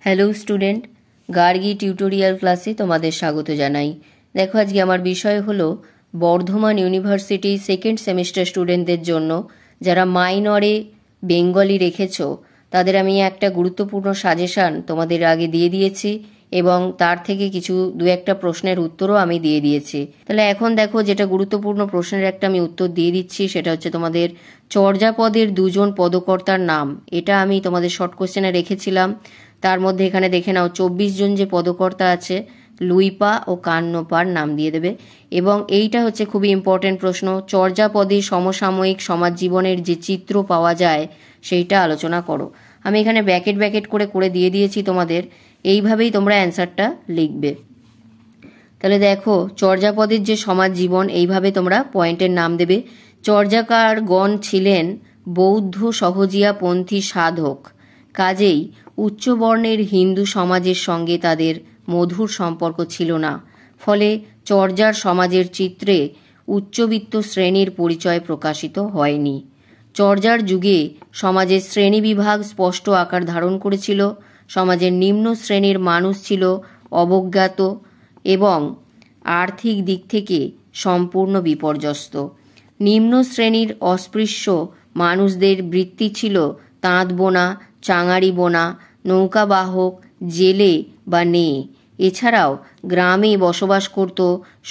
Hello student, Gargi tutorial ক্লাসে তোমাদের স্বাগত জানাই। দেখো, আজকে আমার বিষয় হলো বর্ধমান ইউনিভার্সিটি সেকেন্ড সেমিস্টার স্টুডেন্টদের জন্য যারা মাইনরে বেঙ্গলি রেখেছো তাদের আমি একটা গুরুত্বপূর্ণ সাজেশান তোমাদের আগে দিয়ে দিয়েছি এবং তার থেকে দু একটা প্রশ্নের উত্তরও আমি দিয়ে দিয়েছি। তাহলে এখন দেখো, যেটা গুরুত্বপূর্ণ প্রশ্নের একটা আমি উত্তর দিয়ে দিচ্ছি, সেটা হচ্ছে তোমাদের চর্যাপদের দুজন পদকর্তার নাম। এটা আমি তোমাদের শর্ট কোশ্চেনে রেখেছিলাম। তার মধ্যে এখানে দেখে নাও 24 জন যে পদকর্তা আছে, লুইপা ও কান্নপার নাম দিয়ে দেবে। এবং এইটা হচ্ছে খুবই ইম্পর্টেন্ট প্রশ্ন, চর্যাপদে সমসাময়িক সমাজ জীবনের যে চিত্র পাওয়া যায় সেইটা আলোচনা করো। আমি এখানে ব্র্যাকেট করে দিয়ে দিয়েছি তোমাদের, এইভাবেই তোমরা অ্যান্সারটা লিখবে। তাহলে দেখো, চর্যাপদের যে সমাজ জীবন, এইভাবে তোমরা পয়েন্টের নাম দেবে। চর্যাকারগণ ছিলেন বৌদ্ধ সহজিয়াপন্থী সাধক, কাজেই উচ্চবর্ণের হিন্দু সমাজের সঙ্গে তাদের মধুর সম্পর্ক ছিল না। ফলে চর্যার সমাজের চিত্রে উচ্চবিত্ত শ্রেণীর পরিচয় প্রকাশিত হয়নি। চর্যার যুগে সমাজের শ্রেণীবিভাগ স্পষ্ট আকার ধারণ করেছিল। সমাজের নিম্ন শ্রেণীর মানুষ ছিল অবজ্ঞাত এবং আর্থিক দিক থেকে সম্পূর্ণ বিপর্যস্ত। নিম্ন শ্রেণীর অস্পৃশ্য মানুষদের বৃত্তি ছিল তাঁত বোনা, চাঙারি বোনা, নৌকাবাহক, জেলে বা নেয়ে। এছাড়াও গ্রামে বসবাস করত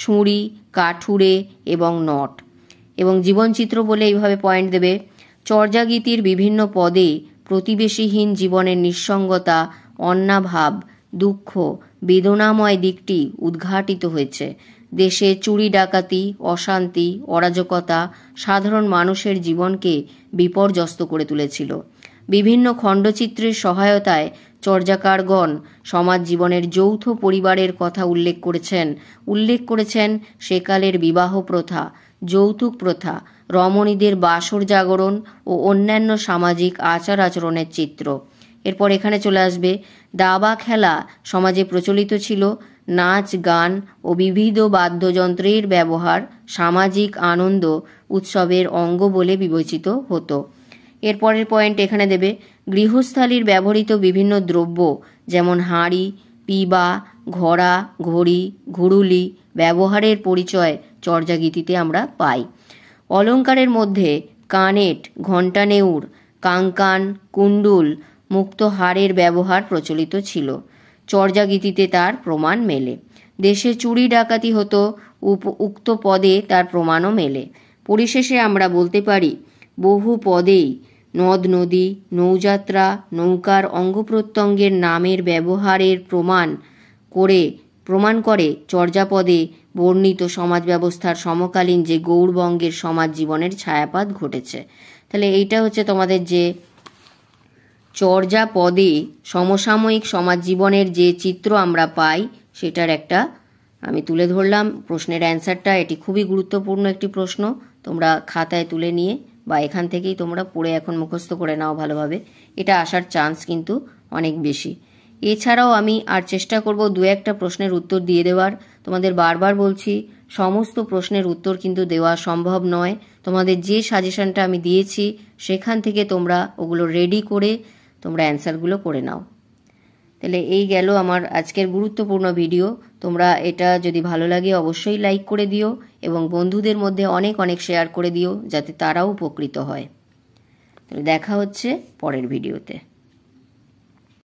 শুঁড়ি, কাঠুরে এবং নট। এবং জীবনচিত্র বলে এইভাবে পয়েন্ট দেবে। চর্যাগীতির বিভিন্ন পদে প্রতিবেশীহীন জীবনের নিঃসঙ্গতা, অন্নাভাব, দুঃখ, বেদনাময় দিকটি উদ্ঘাটিত হয়েছে। দেশে চুরি ডাকাতি, অশান্তি, অরাজকতা সাধারণ মানুষের জীবনকে বিপর্যস্ত করে তুলেছিল। বিভিন্ন খণ্ডচিত্রের সহায়তায় চর্যাকারগণ সমাজ জীবনের যৌথ পরিবারের কথা উল্লেখ করেছেন সেকালের বিবাহ প্রথা, যৌতুক প্রথা, রমণীদের বাসর জাগরণ ও অন্যান্য সামাজিক আচার আচরণের চিত্র। এরপর এখানে চলে আসবে, দাবা খেলা সমাজে প্রচলিত ছিল। নাচ, গান ও বিবিধ বাদ্যযন্ত্রের ব্যবহার সামাজিক আনন্দ উৎসবের অঙ্গ বলে বিবেচিত হতো। এরপরের পয়েন্ট এখানে দেবে, গৃহস্থালির ব্যবহৃত বিভিন্ন দ্রব্য যেমন হাঁড়ি, পিবা, ঘড়া, ঘড়ি, ঘুড়ুলি ব্যবহারের পরিচয় চর্যাগীতিতে আমরা পাই। অলঙ্কারের মধ্যে কানেট, ঘণ্টা নেউর, কাঙ্কান, কুণ্ডুল, মুক্তহারের ব্যবহার প্রচলিত ছিল। চর্যাগীতিতে তার প্রমাণ মেলে। দেশে চুরি ডাকাতি হতো, উক্ত পদে তার প্রমাণও মেলে। পরিশেষে আমরা বলতে পারি, বহু পদেই নদ নদী, নৌযাত্রা, নৌকার অঙ্গপ্রত্যঙ্গের নামের ব্যবহারের প্রমাণ করে চর্যাপদে বর্ণিত সমাজ ব্যবস্থার সমকালীন যে গৌড়বঙ্গের সমাজ জীবনের ছায়াপাত ঘটেছে। তাহলে এইটা হচ্ছে তোমাদের যে চর্যাপদে সমসাময়িক সমাজ জীবনের যে চিত্র আমরা পাই সেটার একটা আমি তুলে ধরলাম প্রশ্নের অ্যান্সারটা। এটি খুবই গুরুত্বপূর্ণ একটি প্রশ্ন, তোমরা খাতায় তুলে নিয়ে বা এখান থেকেই তোমরা পড়ে এখন মুখস্থ করে নাও ভালোভাবে। এটা আসার চান্স কিন্তু অনেক বেশি। এছাড়াও আমি আর চেষ্টা করব দু একটা প্রশ্নের উত্তর দিয়ে দেওয়ার। তোমাদের বারবার বলছি, সমস্ত প্রশ্নের উত্তর কিন্তু দেওয়া সম্ভব নয়। তোমাদের যে সাজেশনটা আমি দিয়েছি সেখান থেকে তোমরা ওগুলো রেডি করে তোমরা অ্যান্সারগুলো করে নাও। তাহলে এই গেল আমার আজকের গুরুত্বপূর্ণ ভিডিও। তোমরা এটা যদি ভালো লাগে অবশ্যই লাইক করে দিও এবং বন্ধুদের মধ্যে অনেক শেয়ার করে দিও যাতে তারাও উপকৃত হয়। তাহলে দেখা হচ্ছে পরের ভিডিওতে।